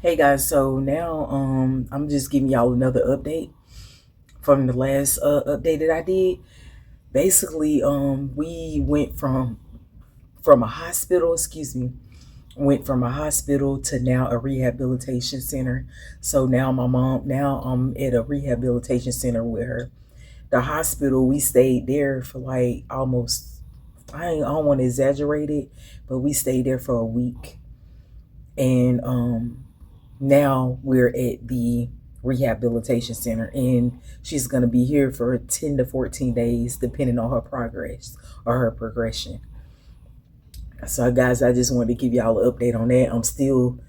Hey guys, so now I'm just giving y'all another update from the last update that I did. Basically, we went from a hospital, went from a hospital to now a rehabilitation center. So now I'm at a rehabilitation center with her. The hospital, we stayed there for like almost, I don't want to exaggerate it, but we stayed there for a week. And now we're at the rehabilitation center, and she's going to be here for 10 to 14 days depending on her progress or her progression. So guys, I just wanted to give y'all an update on that. I'm still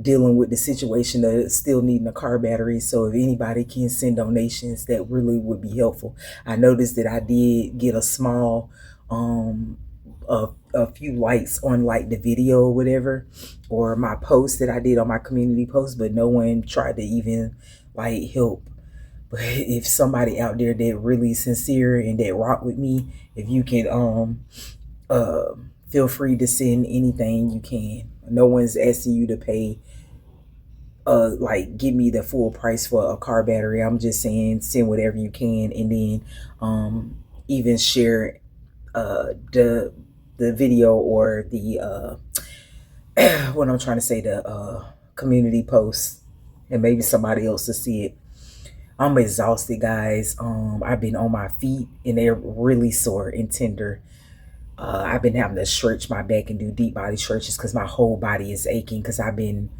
dealing with the situation of still needing a car battery, so if anybody can send donations, that really would be helpful. I noticed that I did get a small a few likes on like the video or whatever, or my post that I did on my community post, but no one tried to even like help. But if somebody out there that really sincere and that rock with me, if you can uh feel free to send anything you can. No one's asking you to pay like give me the full price for a car battery. I'm just saying send whatever you can, and then even share the video or the what I'm trying to say, the community post, and maybe somebody else to see it. I'm exhausted, guys. I've been on my feet and they're really sore and tender. I've been having to stretch my back and do deep body stretches because my whole body is aching. Because I've been,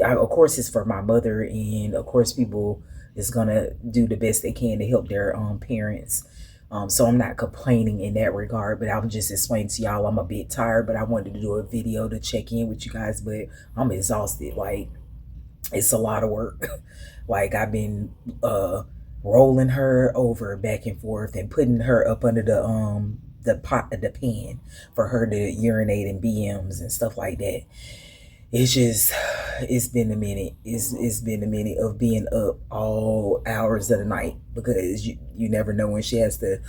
of course, it's for my mother, and of course, people is gonna do the best they can to help their parents. So I'm not complaining in that regard, but I'm just explaining to y'all I'm a bit tired, but I wanted to do a video to check in with you guys. But I'm exhausted. Like, it's a lot of work. Like, I've been rolling her over back and forth and putting her up under the pot of the pan for her to urinate in BMs and stuff like that. It's just, it's been a minute. It's been a minute of being up all hours of the night, because you never know when she has to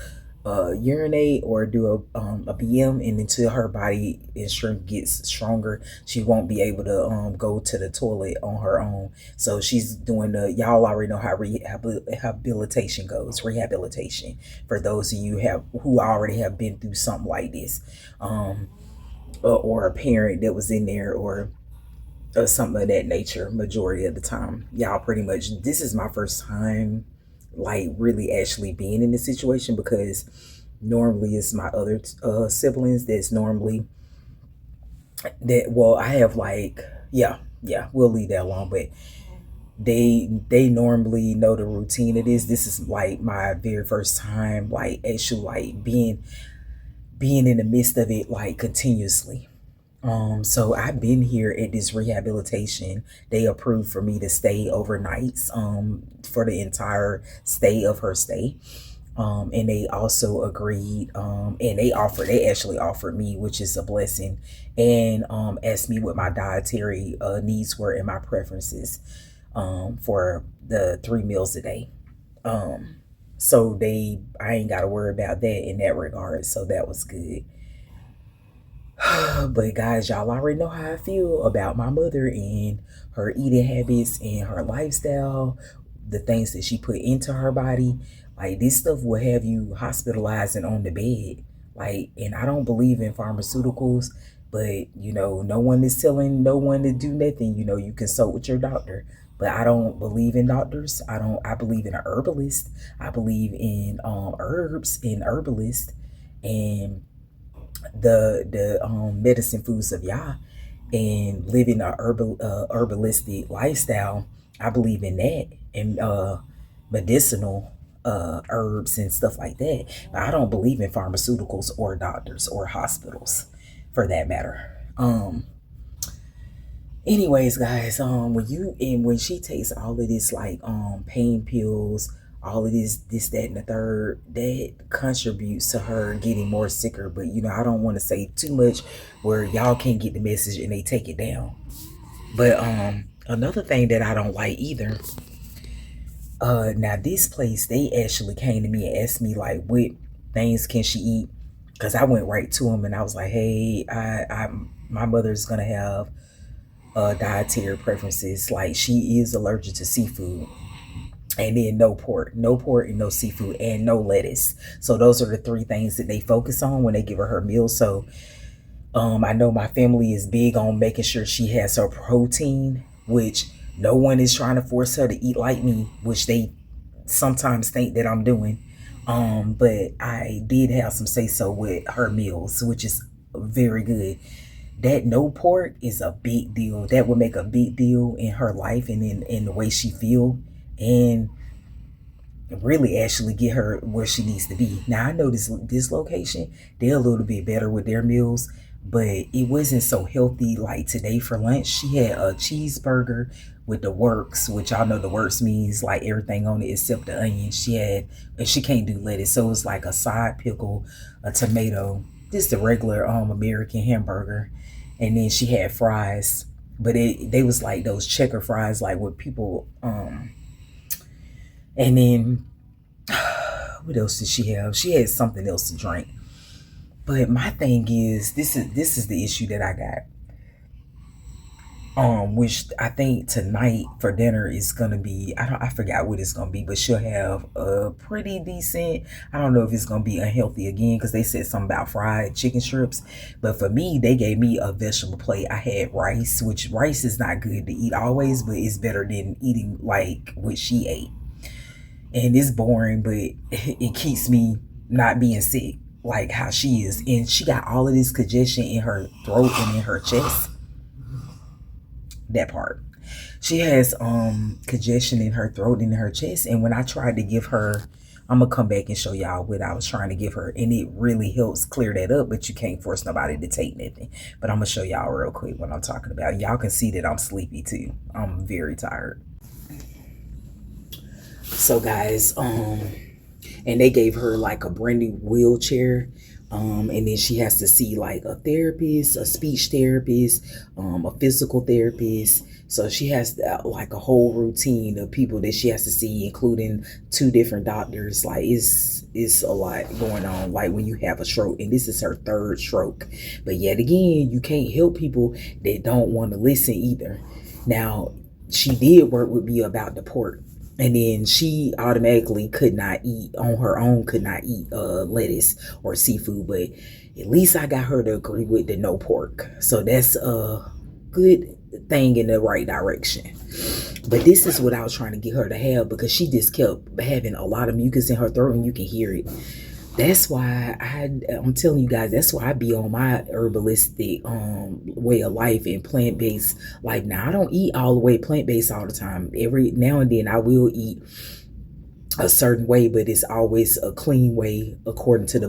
urinate or do a BM, and until her body and strength gets stronger, she won't be able to go to the toilet on her own. So she's doing the, y'all already know how rehabilitation goes. Rehabilitation, for those of you have who already have been through something like this, or a parent that was in there, or something of that nature. Majority of the time, y'all pretty much, this is my first time like really actually being in this situation, because normally it's my other siblings that's normally that, well, I have like, yeah, we'll leave that alone. But they normally know the routine it is. This is like my very first time like actually like being in the midst of it like continuously. So I've been here at this rehabilitation. They approved for me to stay overnights, for the entire stay of her stay. And they also agreed, and they actually offered me, which is a blessing, and asked me what my dietary needs were and my preferences, for the 3 meals a day. So I ain't got to worry about that in that regard. So that was good. But guys, y'all already know how I feel about my mother and her eating habits and her lifestyle, the things that she put into her body. Like, this stuff will have you hospitalized and on the bed. Like, and I don't believe in pharmaceuticals, but no one is telling no one to do nothing. You consult with your doctor. But I don't believe in doctors. I believe in an herbalist. I believe in herbs and herbalists, and the medicine foods of Yah, and living a herbalistic lifestyle. I believe in that, and medicinal herbs and stuff like that. But I don't believe in pharmaceuticals or doctors or hospitals, for that matter. Anyways, guys, when she takes all of this like pain pills, all of this, that, and the third, that contributes to her getting more sicker. But I don't want to say too much where y'all can't get the message and they take it down. But another thing that I don't like either, now this place, they actually came to me and asked me like what things can she eat, because I went right to them and I was like, hey, my mother's gonna have dietary preferences. Like she is allergic to seafood. And then no pork and no seafood and no lettuce. So those are the three things that they focus on when they give her meal. So I know my family is big on making sure she has her protein, which no one is trying to force her to eat like me, which they sometimes think that I'm doing. But I did have some say so with her meals, which is very good. That no pork is a big deal. That would make a big deal in her life and in the way she feel, and really actually get her where she needs to be. Now I know this location, they're a little bit better with their meals, but it wasn't so healthy. Like today for lunch, she had a cheeseburger with the works, which y'all know the works means like everything on it except the onion. And she can't do lettuce, so it was like a side pickle, a tomato, just a regular American hamburger, and then she had fries. But they was like those checker fries, like what people and then what else did she have? She had something else to drink. But my thing is, this is the issue that I got. Which I think tonight for dinner is gonna be, I forgot what it's gonna be, but she'll have a pretty decent. I don't know if it's gonna be unhealthy again because they said something about fried chicken strips. But for me, they gave me a vegetable plate. I had rice, which rice is not good to eat always, but it's better than eating like what she ate. And it's boring, but it keeps me not being sick like how she is. And she got all of this congestion in her throat and in her chest. That part. She has congestion in her throat and in her chest. And when I tried to give her, I'm gonna come back and show y'all what I was trying to give her, and it really helps clear that up. But you can't force nobody to take nothing. But I'm gonna show y'all real quick what I'm talking about. Y'all can see that I'm sleepy too. I'm very tired. So guys, and they gave her like a brand new wheelchair. And then she has to see like a therapist, a speech therapist, a physical therapist. So she has like a whole routine of people that she has to see, including two different doctors. Like it's a lot going on. Like when you have a stroke, and this is her third stroke. But yet again, you can't help people that don't want to listen either. Now, she did work with me about the pork. And then she automatically could not eat on her own, could not eat lettuce or seafood. But at least I got her to agree with the no pork. So that's a good thing in the right direction. But this is what I was trying to get her to have, because she just kept having a lot of mucus in her throat and you can hear it. That's why I'm telling you guys, that's why I be on my herbalistic way of life and plant-based life. Now I don't eat all the way plant-based all the time. Every now and then I will eat a certain way, but it's always a clean way according to the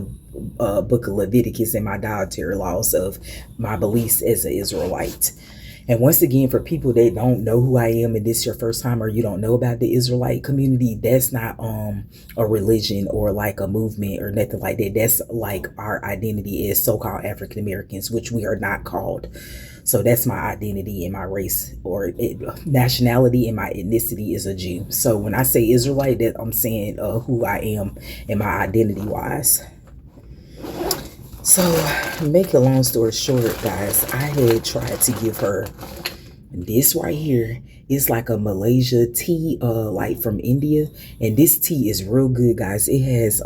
book of Leviticus and my dietary laws of my beliefs as an Israelite. And once again, for people that don't know who I am and this is your first time, or you don't know about the Israelite community, that's not a religion or like a movement or nothing like that. That's like our identity as so-called African Americans, which we are not called. So that's my identity and my race or nationality, and my ethnicity is a Jew. So when I say Israelite, that I'm saying who I am and my identity wise. So, make a long story short, guys, I had tried to give her this right here. It's like a Malaysia tea, like from India. And this tea is real good, guys. It has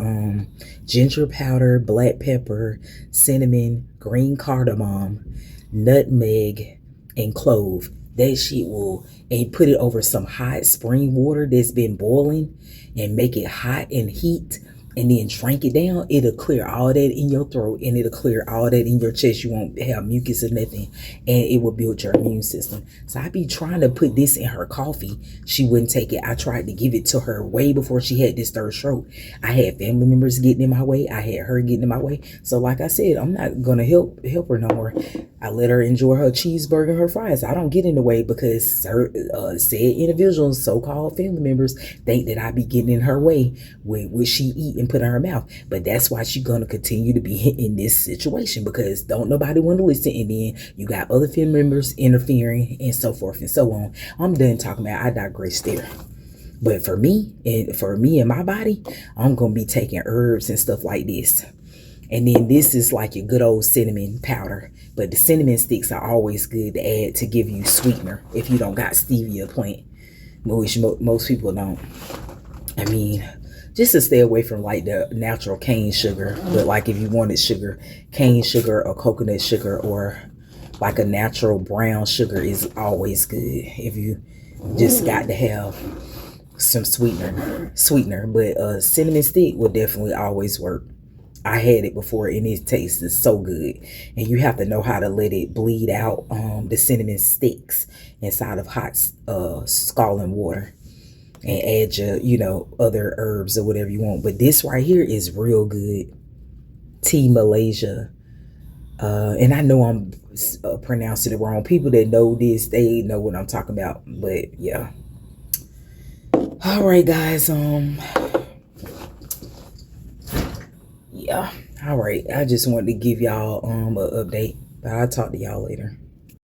ginger powder, black pepper, cinnamon, green cardamom, nutmeg, and clove. That shit will, and put it over some hot spring water that's been boiling and make it hot and heat, and then drink it down. It'll clear all that in your throat, and it'll clear all that in your chest. You won't have mucus or nothing, and it will build your immune system. So I be trying to put this in her coffee. She wouldn't take it. I tried to give it to her way before she had this third stroke. I had family members getting in my way. I had her getting in my way. So like I said, I'm not gonna help her no more. I let her enjoy her cheeseburger and her fries. I don't get in the way because said individuals, so-called family members, think that I be getting in her way with what she eat and put in her mouth. But that's why she's gonna continue to be in this situation, because don't nobody want to listen, and then you got other family members interfering and so forth and so on. I'm done talking about. I digress there. But for me and my body, I'm gonna be taking herbs and stuff like this. And then this is like your good old cinnamon powder. But the cinnamon sticks are always good to add to give you sweetener if you don't got stevia plant, which most people don't. I mean, just to stay away from like the natural cane sugar. But like if you wanted sugar, cane sugar or coconut sugar or like a natural brown sugar is always good if you just got to have some sweetener. But cinnamon stick will definitely always work. I had it before and it tastes so good. And you have to know how to let it bleed out the cinnamon sticks inside of hot scalding water, and add your, other herbs or whatever you want. But this right here is real good. Tea Malaysia. And I know I'm pronouncing it wrong. People that know this, they know what I'm talking about. But yeah. All right, guys. Yeah. All right. I just wanted to give y'all an update. But I'll talk to y'all later.